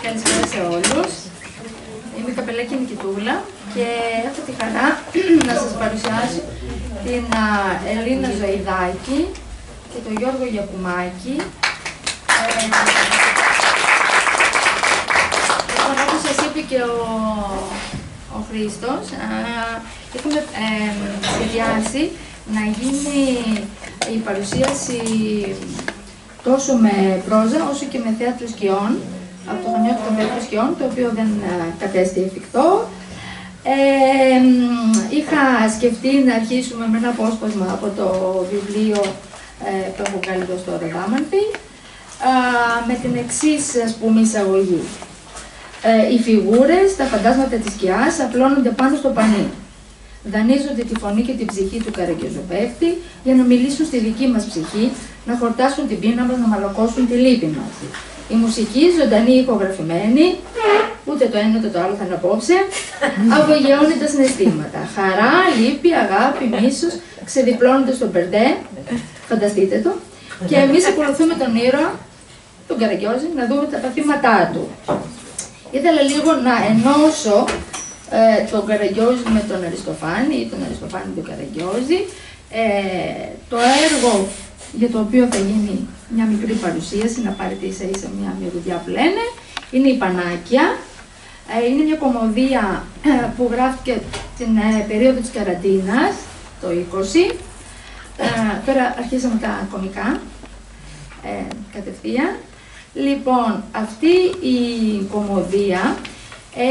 Καλησπέρα σε όλους. Είμαι η Καπελάκη Νικητούλα και έχω τη χαρά να σας παρουσιάσω την Ελίνα Ζωηδάκη και τον Γιώργο Γιακουμάκη. Όπως σας είπε και ο Χρήστος, έχουμε σχεδιάσει να γίνει η παρουσίαση τόσο με πρόζα όσο και με θέατρο σκιών, από το Χανιώτη των Θέατρο Σκιών, το οποίο δεν κατέστη εφικτό. Είχα σκεφτεί να αρχίσουμε με ένα απόσπασμα από το βιβλίο που έχω βγάλει εδώ στο Ροδάμανθη, με την εξής, ας πούμε, εισαγωγή. Οι φιγούρες, τα φαντάσματα της σκιάς απλώνονται πάνω στο πανί. Δανείζονται τη φωνή και την ψυχή του καραγκιόζωπαίχτη για να μιλήσουν στη δική μας ψυχή, να χορτάσουν την πείνα μας, να μαλακώσουν τη λύπη μας. Η μουσική, ζωντανή ηχογραφημένη, ούτε το ένα ούτε το άλλο θα είναι απόψε, απογειώνει τα συναισθήματα. Χαρά, λύπη, αγάπη, μίσος, ξεδιπλώνονται στον Μπερντέ, φανταστείτε το, και εμείς ακολουθούμε τον ήρωα, τον Καραγκιόζη, να δούμε τα παθήματά του. Ήθελα λίγο να ενώσω τον Καραγκιόζη με τον Αριστοφάνη ή τον Αριστοφάνη με τον Καραγκιόζη. Το έργο για το οποίο θα γίνει μια μικρή παρουσίαση, να πάρετε ίσα ίσα μια μυρωδιά που λένε, είναι η Πανάκια. Είναι μια κομμωδία που γράφτηκε την περίοδο της καραντίνας, το 20. Τώρα αρχίσαμε τα κομικά, κατευθείαν. Λοιπόν, αυτή η κομμωδία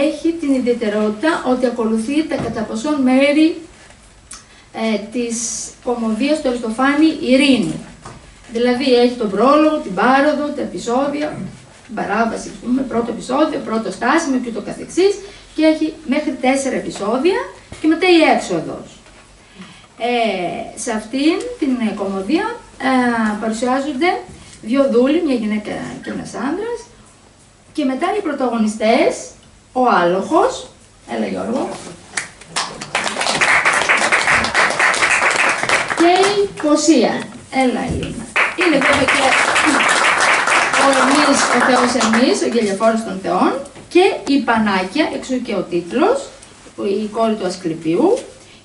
έχει την ιδιαιτερότητα ότι ακολουθεί τα κατά ποσόν μέρη της κομμωδίας του Αριστοφάνη Ειρήνη. Δηλαδή έχει τον πρόλογο, την πάροδο, τα επεισόδια, την παράβαση, ας πούμε, πρώτο επεισόδιο, πρώτο στάσιμο και ούτω καθεξής, και έχει μέχρι 4 επεισόδια και μετά η έξοδος. Σε αυτήν την κομμωδία παρουσιάζονται 2 δούλοι, μια γυναίκα και ένας άνδρας, και μετά οι πρωταγωνιστές, ο άλοχος, έλα Γιώργο, και η Ποσία, έλα Ελίνα. Είναι βέβαια και ο Θεός εμείς, ο γελιοφόρος των Θεών, και η Πανάκια, εξού και ο τίτλος, η κόρη του Ασκληπιού,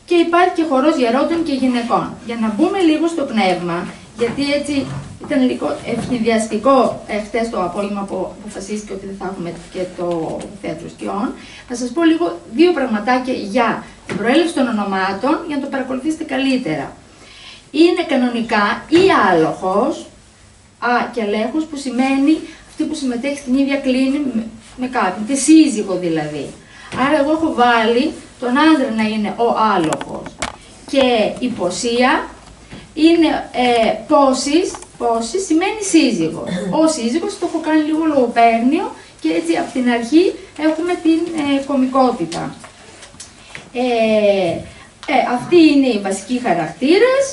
και υπάρχει και χορός γερόντων και γυναικών. Για να μπούμε λίγο στο πνεύμα, γιατί έτσι ήταν λίγο ευνηδιαστικό χτες το απόγευμα που αποφασίστηκε ότι δεν θα έχουμε και το θέατρο σκιών. Θα σας πω λίγο 2 πραγματάκια για την προέλευση των ονομάτων, για να το παρακολουθήσετε καλύτερα. Είναι κανονικά ή άλοχος, και αλέχος, που σημαίνει αυτή που συμμετέχει στην ίδια κλίνη με κάποιον, τη σύζυγο δηλαδή. Άρα εγώ έχω βάλει τον άντρα να είναι ο άλοχος. Και η Ποσία είναι πόσης σημαίνει σύζυγος. Ο σύζυγος το έχω κάνει λίγο λογοπαίγνιο και έτσι από την αρχή έχουμε την κωμικότητα. Αυτοί είναι οι βασικοί χαρακτήρες.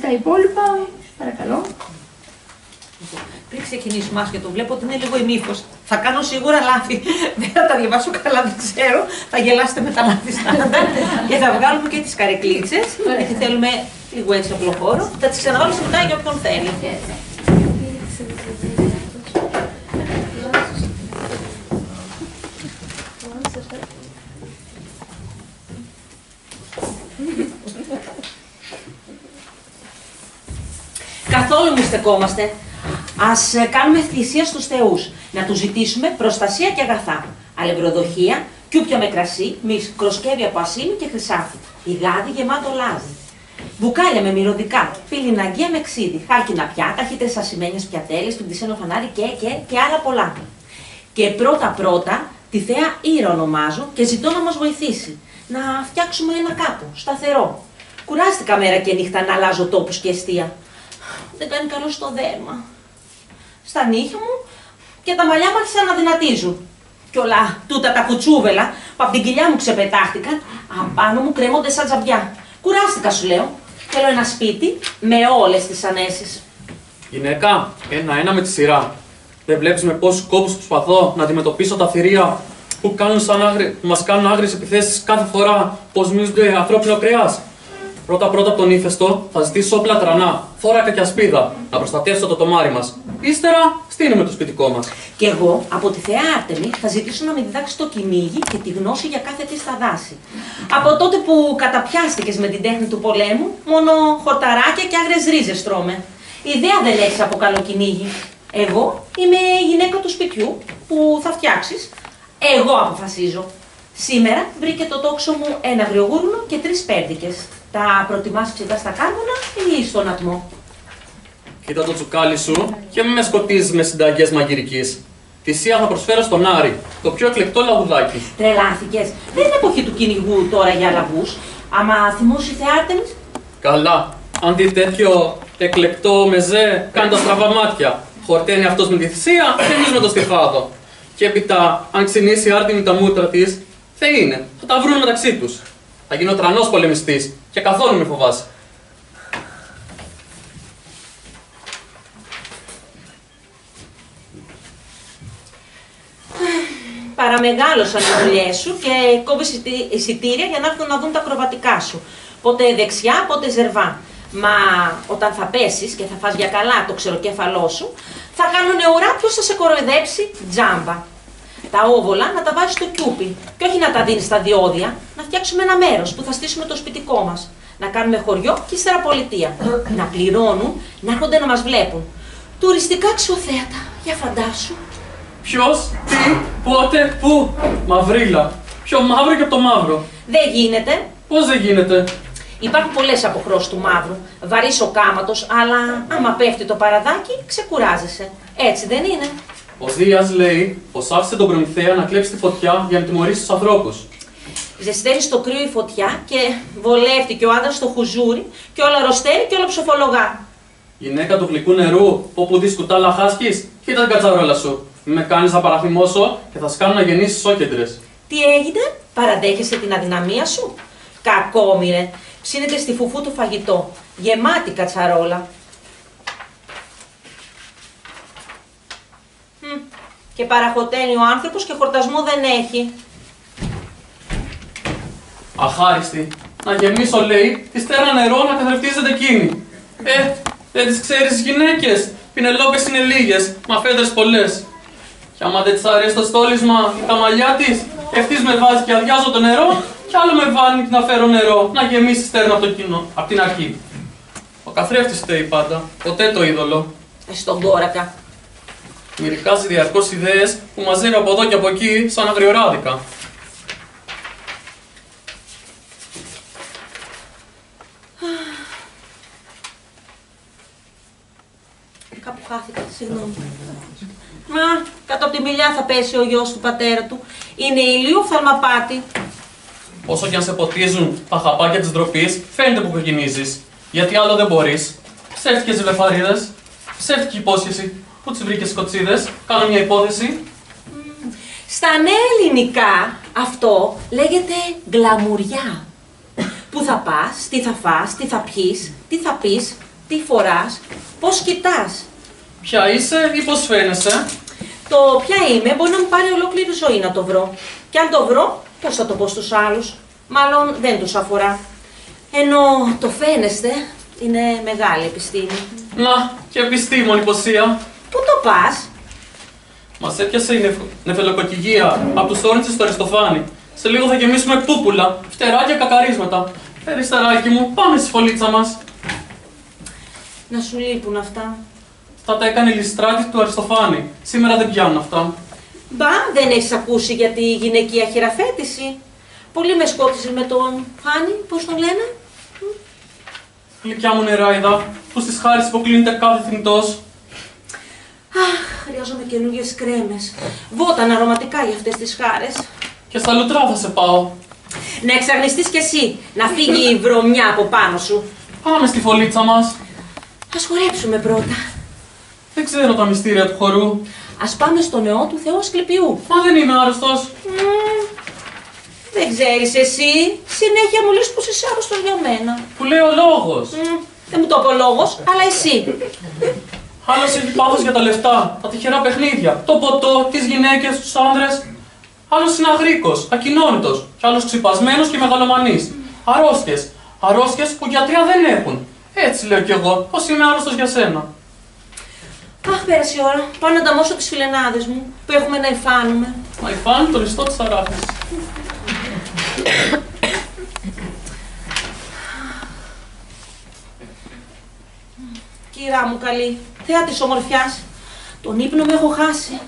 Τα υπόλοιπα, παρακαλώ. Πριν ξεκινήσουμε, και το βλέπω ότι είναι λίγο ημίφος. Θα κάνω σίγουρα λάθη. Δεν θα τα διαβάσω καλά, δεν ξέρω. Θα γελάσετε με τα λάθη στάντα. Και θα βγάλουμε και τις καρεκλίτσες. Γιατί θέλουμε λίγο έτσι απλό χώρο. Θα τις ξαναβάλω μετά για όποιον θέλει. Καθόλου μη στεκόμαστε. Ας κάνουμε θυσία στους θεούς. Να τους ζητήσουμε προστασία και αγαθά. Αλευροδοχεία, κιούπια με κρασί, μικροσκεύη από ασίμι και χρυσάφι. Υγάδι γεμάτο λάδι. Μπουκάλια με μυρωδικά, πυλιναγκία με ξύδι, χάλκινα πιάτα, χύτρες ασημένιες πιατέλες, πυντισένο φανάρι και άλλα πολλά. Και πρώτα τη θέα Ήρα ονομάζω και ζητώ να μας βοηθήσει. Να φτιάξουμε ένα κάπου, σταθερό. Κουράστηκα μέρα και νύχτα να αλλάζω τόπους και εστία. Δεν κάνει καλό στο δέρμα. Στα νύχια μου και τα μαλλιά μου άρχισαν να δυνατίζουν. Κι όλα τούτα τα κουτσούβελα που από την κοιλιά μου ξεπετάχτηκαν, απάνω μου κρέμονται σαν τζαμπιά. Κουράστηκα, σου λέω. Θέλω ένα σπίτι με όλες τις ανέσεις. Γυναίκα, ένα-ένα με τη σειρά. Δεν βλέπεις με πόσους κόπους προσπαθώ να αντιμετωπίσω τα θηρία που μας κάνουν άγριες επιθέσεις κάθε φορά που σμίζονται ανθρώπινο κρέας. Πρώτα-πρώτα από τον ύφεστο θα ζητήσω όπλα τρανά, θώρακα και ασπίδα, να προστατεύσω το τομάρι μας. Ύστερα στείνουμε το σπιτικό μας. Και εγώ από τη θεά Άρτεμη θα ζητήσω να με διδάξει το κυνήγι και τη γνώση για κάθε τι στα δάση. Από τότε που καταπιάστηκες με την τέχνη του πολέμου, μόνο χορταράκια και άγριες ρίζες τρώμε. Ιδέα δεν έχεις από καλό κυνήγι. Εγώ είμαι η γυναίκα του σπιτιού που θα φτιάξεις. Εγώ αποφασίζω. Σήμερα βρήκε το τόξο μου ένα αγριογούρνο και 3 πέρδικες. Τα προτιμάς ψητά στα κάρβουνα ή στον ατμό? Κοίτα το τσουκάλι σου και μην με σκοτίζεις με συνταγές μαγειρικής. Θυσία θα προσφέρω στον Άρη, το πιο εκλεκτό λαγουδάκι. Τρελάθηκες. Δεν είναι εποχή του κυνηγού τώρα για λαγούς. Άμα θυμώσει η θεά Άρτεμις. Καλά. Αν δει τέτοιο εκλεκτό μεζέ, κάνει τα στραβά μάτια. Χορταίνει αυτός με τη θυσία και εμείς με το στιφάδο. Και έπειτα, αν ξυνήσει η Άρτεμη τα μούτρα της, θεοί είναι. Θα τα βρουν μεταξύ τους. Θα γίνω τρανός πολεμιστής και καθόλου μη φοβάσαι. Παραμεγάλωσαν οι δουλειές σου και κόβεις εισιτήρια για να έρθουν να δουν τα ακροβατικά σου. Πότε δεξιά, πότε ζερβά. Μα όταν θα πέσεις και θα φας για καλά το ξεροκέφαλό σου, θα κάνουνε ουρά ποιος θα σε κοροϊδέψει τζάμπα. Τα όβολα να τα βάζεις στο κιούπι και όχι να τα δίνεις στα διόδια, να φτιάξουμε ένα μέρος που θα στήσουμε το σπιτικό μας. Να κάνουμε χωριό και ύστερα πολιτεία. Να πληρώνουν, να έρχονται να μας βλέπουν. Τουριστικά αξιοθέατα, για φαντάσου. Ποιος, τι, πότε, πού. Μαυρίλα. Πιο μαύρο και από το μαύρο. Δεν γίνεται. Πώς δεν γίνεται? Υπάρχουν πολλές αποχρώσεις του μαύρου. Βαρύς ο κάματος, αλλά άμα πέφτει το παραδάκι, ξεκουράζεσαι. Έτσι δεν είναι? Ο Δίας λέει πως άφησε τον Προμηθέα να κλέψει τη φωτιά για να τιμωρήσει τους ανθρώπους. Ζεσταίνει στο κρύο η φωτιά και βολεύτηκε ο άντρας στο χουζούρι και όλα αρρωσταίνει και όλα ψοφολογά. Γυναίκα του γλυκού νερού, όπου δεις κουτάλα χάσκεις, κοίτα την κατσαρόλα σου. Μη με κάνεις να παραθυμώσω και θα σκάνω να γεννήσεις όκεντρες. Τι έγινε, παραδέχεσαι την αδυναμία σου? Κακόμοιρε, ψήνεται στη φουφού του φαγητό, γεμάτη κατσαρόλα. Και παραχωταίνει ο άνθρωπος και χορτασμό δεν έχει. Αχάριστη. Να γεμίσω, λέει, τη στέρνα νερό να καθρεφτίζεται εκείνη. Δεν τις ξέρεις γυναίκες. Πινελόπες είναι λίγες, μα φέδρες πολλές. Και άμα δεν της αρέσει το στόλισμα ή τα μαλλιά της, ευτής με βάζει και αδειάζω το νερό, κι άλλο με βάλει να φέρω νερό, να γεμίσει στέρνα από το κοινό, από την αρχή. Ο καθρέφτης φταίει πάντα, ποτέ το είδωλο. Στον κόρακα. Μυρικάζει διαρκώς ιδέες που μαζεύει από εδώ και από εκεί σαν αγριοράδικα. Κάπου χάθηκα, συγγνώμη. Μα, κάτω από τη μιλιά θα πέσει ο γιος του πατέρα του. Είναι ηλίου φθαλμαπάτη. Όσο κι αν σε ποτίζουν τα χαπάκια της ντροπής, φαίνεται που κοκκινίζεις. Γιατί άλλο δεν μπορείς. Ψεύτικες ζηλεφαρίδες, ψεύτικη υπόσχεση. Πού τις βρήκες κοτσίδες, κάνω μια υπόθεση. Στα νέα ελληνικά αυτό λέγεται γκλαμουριά. Πού θα πας, τι θα φας, τι θα πιείς, τι θα πεις, τι φοράς, πώς κοιτάς. Ποια είσαι ή πώς φαίνεσαι? Το ποια είμαι μπορεί να μου πάρει ολόκληρη ζωή να το βρω. Και αν το βρω, πώς θα το πω στους άλλους. Μάλλον δεν τους αφορά. Ενώ το φαίνεστε είναι μεγάλη επιστήμη. Να, και επιστήμονη ποσία. Πού το πας? Μας έπιασε η νεφελοκοκυγία από τους όρνητσες στο Αριστοφάνη. Σε λίγο θα γεμίσουμε πούπουλα, φτεράκια, κακαρίσματα. Περιστεράκι μου, πάμε στη φωλίτσα μας. Να σου λείπουν αυτά. Αυτά τα έκανε η Λιστράτη του Αριστοφάνη. Σήμερα δεν πιάνουν αυτά. Μπα, δεν έχεις ακούσει για τη γυναικεία χειραφέτηση. Πολύ με σκότιζε με τον Φάνη, πώς τον λένε. Γλυκιά μου νεράιδα, που στις χάρες υποκλίνεται κάθε θνητός. Αχ, χρειάζομαι καινούργιες κρέμες. Βόταν αρωματικά για αυτές τις χάρες. Και στα λουτρά θα σε πάω. Να εξαγνιστείς κι εσύ, να φύγει η βρωμιά από πάνω σου. Πάμε στη φωλίτσα μας. Ας χορέψουμε πρώτα. Δεν ξέρω τα μυστήρια του χορού. Ας πάμε στο νεό του Θεού Ασκληπιού. Μα δεν είμαι άρρωστος. Δεν ξέρεις εσύ. Συνέχεια μου λες πως είσαι άρρωστος για μένα. Που λέει ο λόγος. Δεν μου το είπε ο λόγος, αλλά εσύ. Άλλος έχει πάθος για τα λεφτά, τα τυχερά παιχνίδια, το ποτό, τις γυναίκες, τους άνδρες. Άλλος είναι αγρίκος, ακοινώνητος. Κι άλλος ξυπασμένος και μεγαλομανής. Αρρώστιες. Αρρώστιες που γιατριά δεν έχουν. Έτσι λέω κι εγώ, πως είμαι άρρωστος για σένα. Αχ, πέρασε η ώρα. Πάω να ανταμώσω τις φιλενάδες μου που έχουμε να υφάνουμε. Να υφάνει το ληστό της αράφης. Κυρά μου καλή, θέα της ομορφιάς, τον ύπνο με έχω χάσει.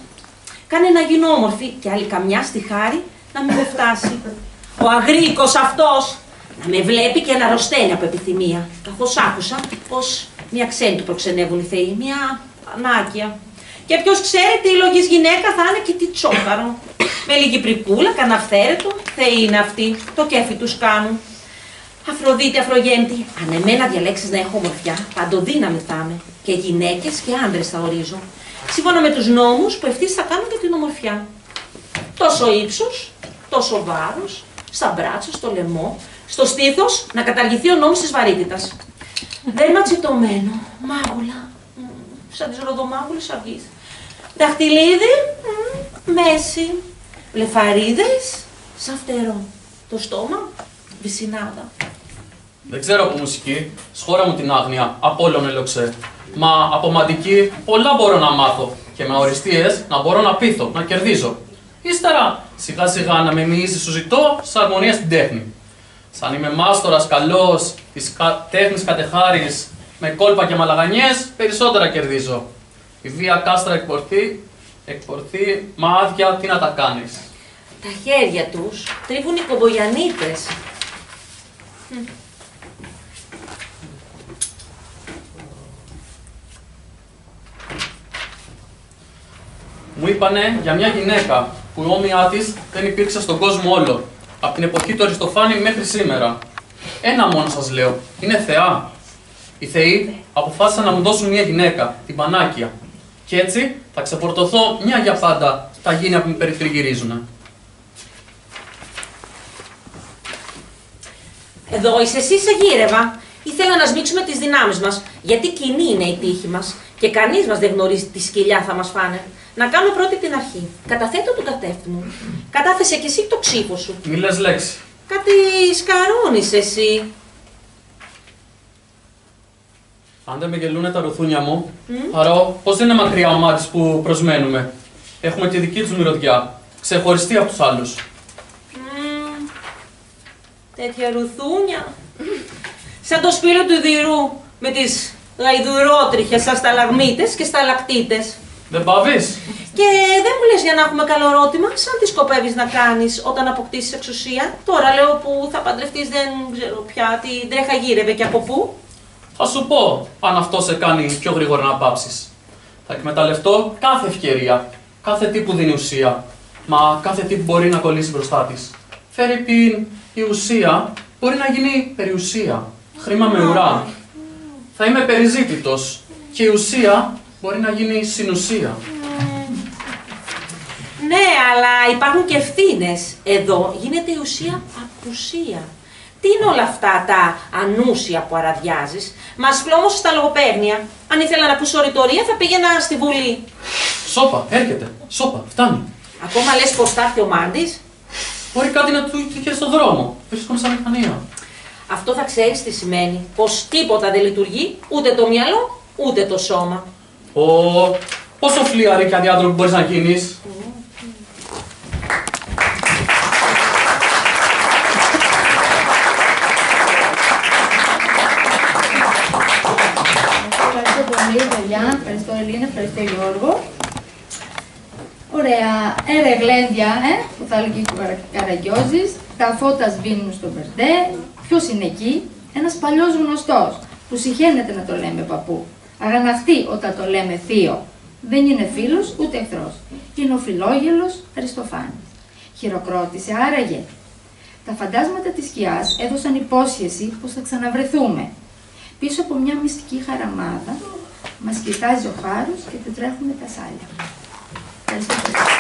Κάνε να γίνω όμορφη και άλλη καμιά στη χάρη να μην με φτάσει. Ο αγρίκος αυτός να με βλέπει και να αρρωσταίνει από επιθυμία. Καθώς άκουσα πως μια ξένη του προξενεύουν οι θεοί, μια ανάκια. Και ποιος ξέρει τι λογής γυναίκα θα είναι και τι τσόκαρο. Με λίγη πρικούλα, κανένα αυθαίρετο, θεοί είναι αυτοί, το κέφι τους κάνουν. Αφροδίτη, Αφρογέννητη, αν εμένα διαλέξεις να έχω ομορφιά, παντοδύναμη θα είμαι. Και γυναίκες και άντρες θα ορίζω. Σύμφωνα με τους νόμους που ευθύς θα κάνουν για την ομορφιά. Τόσο ύψος, τόσο βάρος, στα μπράτσα, στο λαιμό, στο στήθος, να καταργηθεί ο νόμος της βαρύτητας. Δέρμα τσιτωμένο, μάγουλα, σαν τις ροδομάγουλες αυγής. Δαχτυλίδι, μέση, βλεφαρίδες, σαν φτερό. Το στόμα, βυσσινάδα. Δεν ξέρω από μουσική, σχώρα μου την άγνοια, από όλων έλοξε. Μα από μαντική πολλά μπορώ να μάθω και με οριστείες να μπορώ να πείθω, να κερδίζω. Ύστερα σιγά σιγά να με μοιήσει σου ζητώ σαν αρμονία στην τέχνη. Σαν είμαι μάστορας καλός της τέχνης κατεχάρης με κόλπα και μαλαγανιές, περισσότερα κερδίζω. Η βία κάστρα εκπορθεί, μα άδεια τι να τα κάνεις. Τα χέρια τους τρίβουν οι κομπογιανίτες. Μου είπανε για μια γυναίκα που η όμοιά της δεν υπήρξε στον κόσμο όλο, από την εποχή του Αριστοφάνη μέχρι σήμερα. Ένα μόνο σας λέω, είναι θεά. Οι θεοί αποφάσισαν να μου δώσουν μια γυναίκα, την Πανάκια. Και έτσι θα ξεφορτωθώ μια για πάντα στα γήνια που με περιτριγυρίζουν. Εδώ είσαι εσύ, σε γύρευα. Ήθελα να σμίξουμε τις δυνάμεις μας, γιατί κοινή είναι η τύχη μας και κανείς μας δεν γνωρίζει τι σκυλιά θα μας φάνε. Να κάνω πρώτη την αρχή. Καταθέτω τον κατέφτη μου. Κατάθεσε κι εσύ το ξύφο σου. Μη λες λέξη. Κάτι σκαρούνεις εσύ. Αν δεν με γελούνε τα ρουθούνια μου, χαρώ πως δεν είναι μακριά ο μάτις που προσμένουμε. Έχουμε τη δική τους μυρωδιά, ξεχωριστή από τους άλλους. Τέτοια ρουθούνια. Σαν το σπήλο του Ιδηρού, με τις γαϊδουρότριχες σαν σταλαγμίτες και σταλακτίτες. Δεν πάβεις. Και δεν μου λες για να έχουμε καλό ερώτημα, σαν τι σκοπεύεις να κάνεις όταν αποκτήσεις εξουσία. Τώρα λέω που θα παντρευτείς, δεν ξέρω πια, την τρέχα γύρευε και από πού. Θα σου πω, αν αυτό σε κάνει πιο γρήγορα να πάψεις. Θα εκμεταλλευτώ κάθε ευκαιρία, κάθε τι που δίνει ουσία, μα κάθε τι που μπορεί να κολλήσει μπροστά της. Φερρυπίν, η ουσία μπορεί να γίνει περιουσία, χρήμα με ουρά. Θα είμαι περιζήτητος και η ουσία μπορεί να γίνει συνουσία. Ναι, αλλά υπάρχουν και ευθύνες. Εδώ γίνεται η ουσία απουσία. Τι είναι όλα αυτά τα ανούσια που αραδιάζεις. Μας φλόμωσες στα λογοπαίγνια. Αν ήθελα να ακούσω ρητορία θα πήγαινα στη Βουλή. Σώπα, έρχεται. Σώπα, φτάνει. Ακόμα λες πως θα έρθει ο Μάντης. Μπορεί κάτι να του τύχει στον δρόμο. Βρίσκομαι σαν μηχανία. Αυτό θα ξέρεις τι σημαίνει. Πως τίποτα δεν λειτουργεί, ούτε το μυαλό, ούτε το σώμα. Πόσο φλιαρή και αδιάδρομη μπορείς να γίνεις. Ευχαριστώ πολύ, παιδιά. Ευχαριστώ, Ελίνα. Ευχαριστώ, Γιώργο. Ωραία. Γλέντια, που θα έλεγε ο Καραγκιόζης. Τα φώτα σβήνουν στο Μπερντέ. Ποιος είναι εκεί? Ένας παλιός γνωστός, που συχαίνεται να το λέμε παππού. Αγαναχτεί όταν το λέμε θείο. Δεν είναι φίλος ούτε εχθρός. Είναι ο φιλόγελος Αριστοφάνης. Χειροκρότησε άραγε. Τα φαντάσματα της σκιάς έδωσαν υπόσχεση πως θα ξαναβρεθούμε. Πίσω από μια μυστική χαραμάδα μας κοιτάζει ο χάρος και του τρέχουν τα σάλια. Ευχαριστώ πολύ.